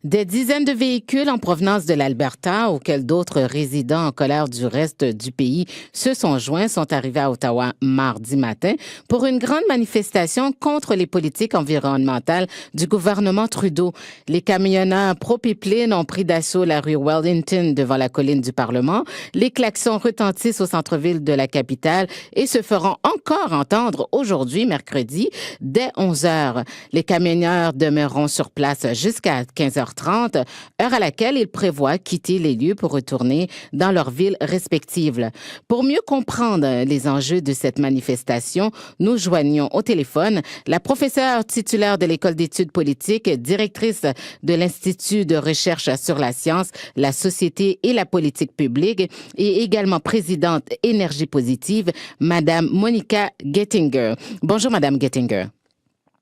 Des dizaines de véhicules en provenance de l'Alberta, auxquels d'autres résidents en colère du reste du pays se sont joints, sont arrivés à Ottawa mardi matin pour une grande manifestation contre les politiques environnementales du gouvernement Trudeau. Les camionneurs pro-pipeline ont pris d'assaut la rue Wellington devant la colline du Parlement. Les klaxons retentissent au centre-ville de la capitale et se feront encore entendre aujourd'hui, mercredi, dès 11 heures. Les camionneurs demeureront sur place jusqu'à 15h30, heure à laquelle ils prévoient quitter les lieux pour retourner dans leurs villes respectives. Pour mieux comprendre les enjeux de cette manifestation, nous joignons au téléphone la professeure titulaire de l'École d'études politiques, directrice de l'Institut de recherche sur la science, la société et la politique publique et également présidente Énergie positive, Madame Monica Gettinger. Bonjour, Madame Gettinger.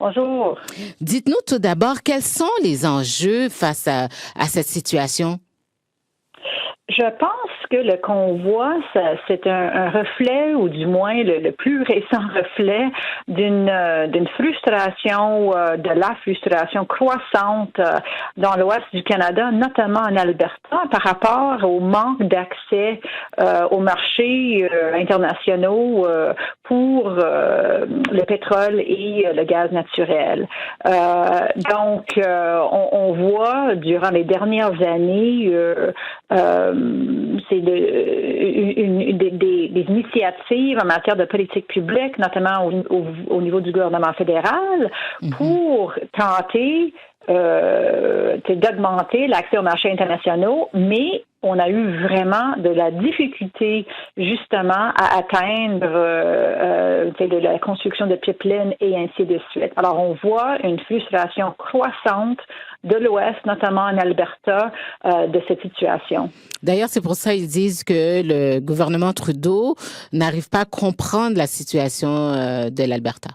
Bonjour. Dites-nous tout d'abord, quels sont les enjeux face à cette situation? Je pense que le convoi, c'est un reflet, ou du moins le plus récent reflet d'une frustration, de la frustration croissante dans l'ouest du Canada, notamment en Alberta, par rapport au manque d'accès aux marchés internationaux pour le pétrole et le gaz naturel. Donc, on voit durant les dernières années c'est des initiatives en matière de politique publique, notamment au niveau du gouvernement fédéral, pour tenter d'augmenter l'accès aux marchés internationaux, mais on a eu vraiment de la difficulté justement à atteindre de la construction de pipelines et ainsi de suite. Alors on voit une frustration croissante de l'Ouest, notamment en Alberta, de cette situation. D'ailleurs, c'est pour ça qu'ils disent que le gouvernement Trudeau n'arrive pas à comprendre la situation de l'Alberta.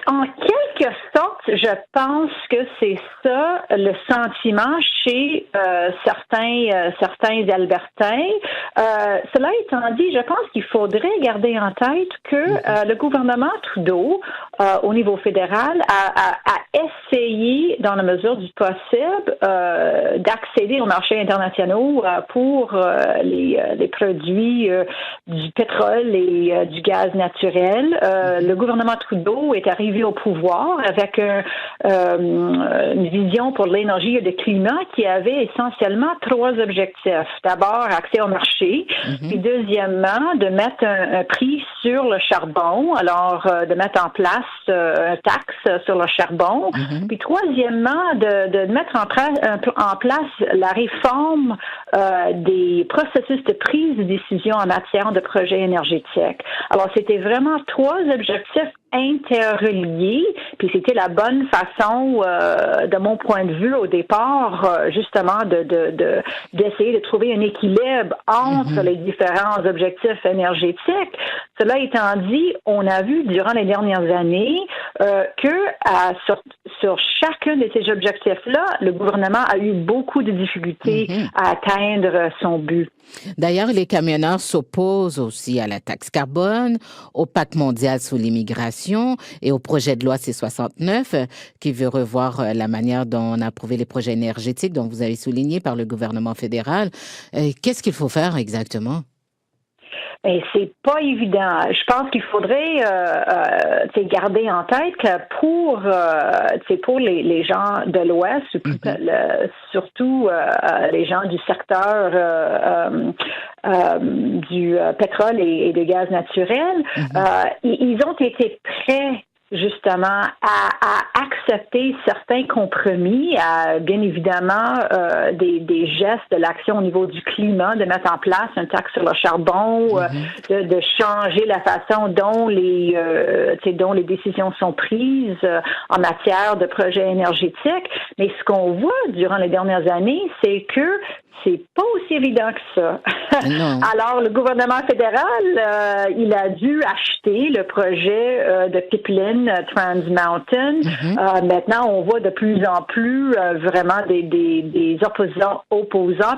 En quelque sorte, je pense que c'est ça le sentiment chez certains Albertains. Cela étant dit, je pense qu'il faudrait garder en tête que le gouvernement Trudeau, au niveau fédéral, a essayé, dans la mesure du possible, d'accéder aux marchés internationaux pour les produits du pétrole et du gaz naturel. Le gouvernement Trudeau est arrivé au pouvoir avec une vision pour l'énergie et le climat qui avait essentiellement 3 objectifs. D'abord, accès au marché, puis deuxièmement, de mettre un prix sur le charbon, alors de mettre en place une taxe sur le charbon, puis troisièmement, de mettre en place la réforme des processus de prise de décision en matière de projets énergétiques. Alors, c'était vraiment 3 objectifs interreliés, puis c'était la bonne façon, de mon point de vue au départ, justement d'essayer de trouver un équilibre entre les différents objectifs énergétiques. Cela étant dit, on a vu durant les dernières années que sur chacun de ces objectifs-là, le gouvernement a eu beaucoup de difficultés à atteindre son but. D'ailleurs, les camionneurs s'opposent aussi à la taxe carbone, au pacte mondial sur l'immigration et au projet de loi C-69 qui veut revoir la manière dont on a approuvé les projets énergétiques, dont vous avez souligné par le gouvernement fédéral. Qu'est-ce qu'il faut faire exactement? Et c'est pas évident. Je pense qu'il faudrait garder en tête que pour les gens de l'Ouest, surtout les gens du secteur du pétrole et du gaz naturel, ils ont été prêts justement à accepter certains compromis, bien évidemment des gestes de l'action au niveau du climat, de mettre en place une taxe sur le charbon, de changer la façon dont les décisions sont prises en matière de projets énergétiques. Mais ce qu'on voit durant les dernières années, c'est que C'est pas aussi évident que ça. Non. Alors, le gouvernement fédéral, il a dû acheter le projet de pipeline Trans Mountain. Maintenant, on voit de plus en plus vraiment des opposants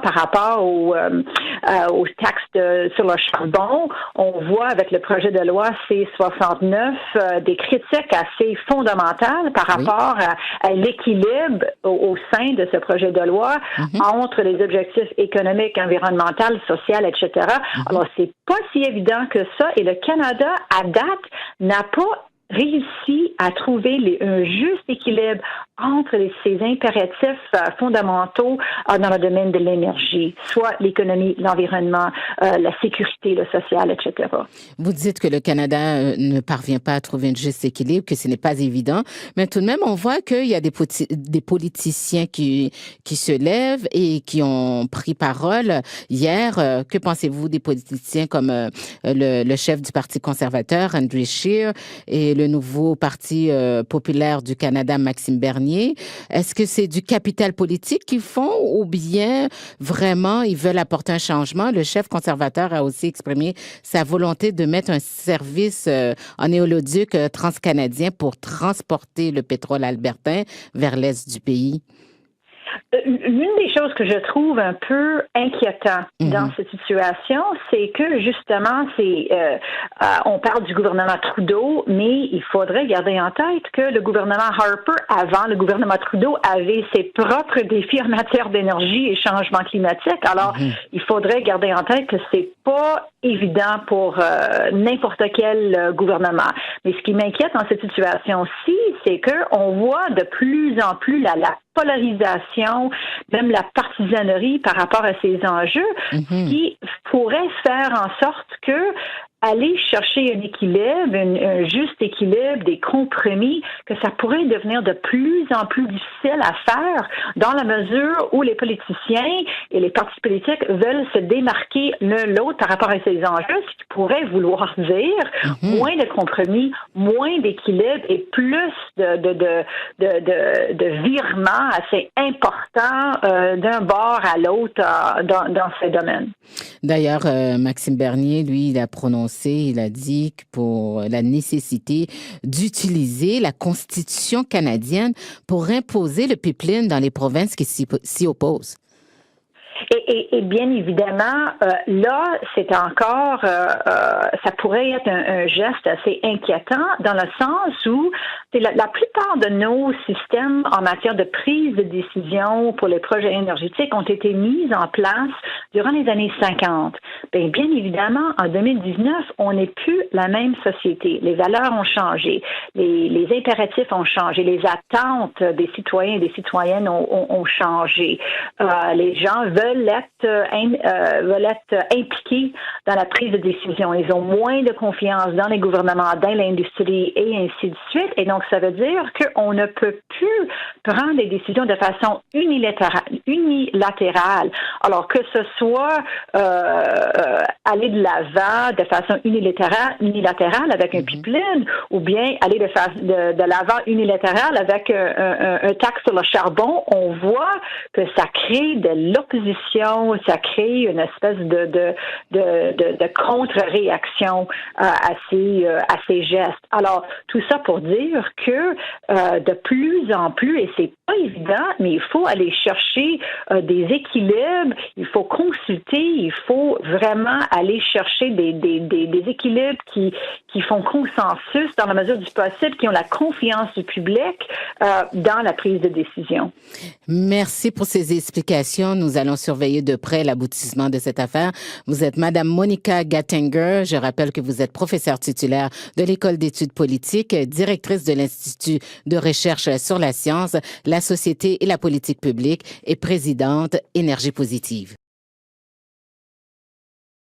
par rapport aux taxes sur le charbon. On voit avec le projet de loi C-69 des critiques assez fondamentales par rapport à l'équilibre au sein de ce projet de loi entre les objectifs économiques, environnementaux, social, etc. Alors, c'est pas si évident que ça. Et le Canada, à date, n'a pas réussi à trouver un juste équilibre entre ces impératifs fondamentaux dans le domaine de l'énergie, soit l'économie, l'environnement, la sécurité, le social, etc. Vous dites que le Canada ne parvient pas à trouver un juste équilibre, que ce n'est pas évident, mais tout de même, on voit qu'il y a des politiciens qui se lèvent et qui ont pris parole hier. Que pensez-vous des politiciens comme le chef du Parti conservateur, Andrew Scheer, et le nouveau Parti populaire du Canada, Maxime Bernier? Est-ce que c'est du capital politique qu'ils font ou bien vraiment ils veulent apporter un changement? Le chef conservateur a aussi exprimé sa volonté de mettre un service en éoloduc transcanadien pour transporter le pétrole albertain vers l'est du pays. L'une des choses que je trouve un peu inquiétant dans cette situation, c'est que justement, on parle du gouvernement Trudeau, mais il faudrait garder en tête que le gouvernement Harper, avant le gouvernement Trudeau, avait ses propres défis en matière d'énergie et changement climatique. Alors, il faudrait garder en tête que c'est pas évident pour n'importe quel gouvernement. Mais ce qui m'inquiète dans cette situation-ci, c'est qu'on voit de plus en plus la polarisation, même la partisanerie par rapport à ces enjeux, qui pourrait faire en sorte que aller chercher un équilibre, un juste équilibre, des compromis, que ça pourrait devenir de plus en plus difficile à faire dans la mesure où les politiciens et les partis politiques veulent se démarquer l'un l'autre par rapport à ces enjeux, ce qui pourrait vouloir dire moins de compromis, moins d'équilibre et plus de virements assez importants d'un bord à l'autre dans ces domaines. D'ailleurs, Maxime Bernier, lui, il a dit que pour la nécessité d'utiliser la Constitution canadienne pour imposer le pipeline dans les provinces qui s'y opposent. Et bien évidemment, là, c'est encore, ça pourrait être un geste assez inquiétant dans le sens où la plupart de nos systèmes en matière de prise de décision pour les projets énergétiques ont été mis en place durant les années 50. Bien évidemment, en 2019, on n'est plus la même société. Les valeurs ont changé, les impératifs ont changé, les attentes des citoyens et des citoyennes ont changé. Les gens veulent être impliqués dans la prise de décision. Ils ont moins de confiance dans les gouvernements, dans l'industrie et ainsi de suite. Et donc, ça veut dire qu'on ne peut plus prendre des décisions de façon unilatérale. Alors, que ce soit aller de l'avant de façon unilatérale avec un pipeline ou bien aller de l'avant unilatéral avec un taxe sur le charbon, on voit que ça crée de l'opposition, ça crée une espèce de contre-réaction à ces gestes. Alors, tout ça pour dire que de plus en plus, et c'est pas évident, mais il faut aller chercher des équilibres, il faut consulter, il faut vraiment aller chercher des équilibres qui font consensus dans la mesure du possible, qui ont la confiance du public dans la prise de décision. Merci pour ces explications. Nous allons surveiller de près l'aboutissement de cette affaire. Vous êtes Madame Monica Gattinger. Je rappelle que vous êtes professeure titulaire de l'École d'études politiques, directrice de l'Institut de recherche sur la science, la société et la politique publique et présidente Énergie positive.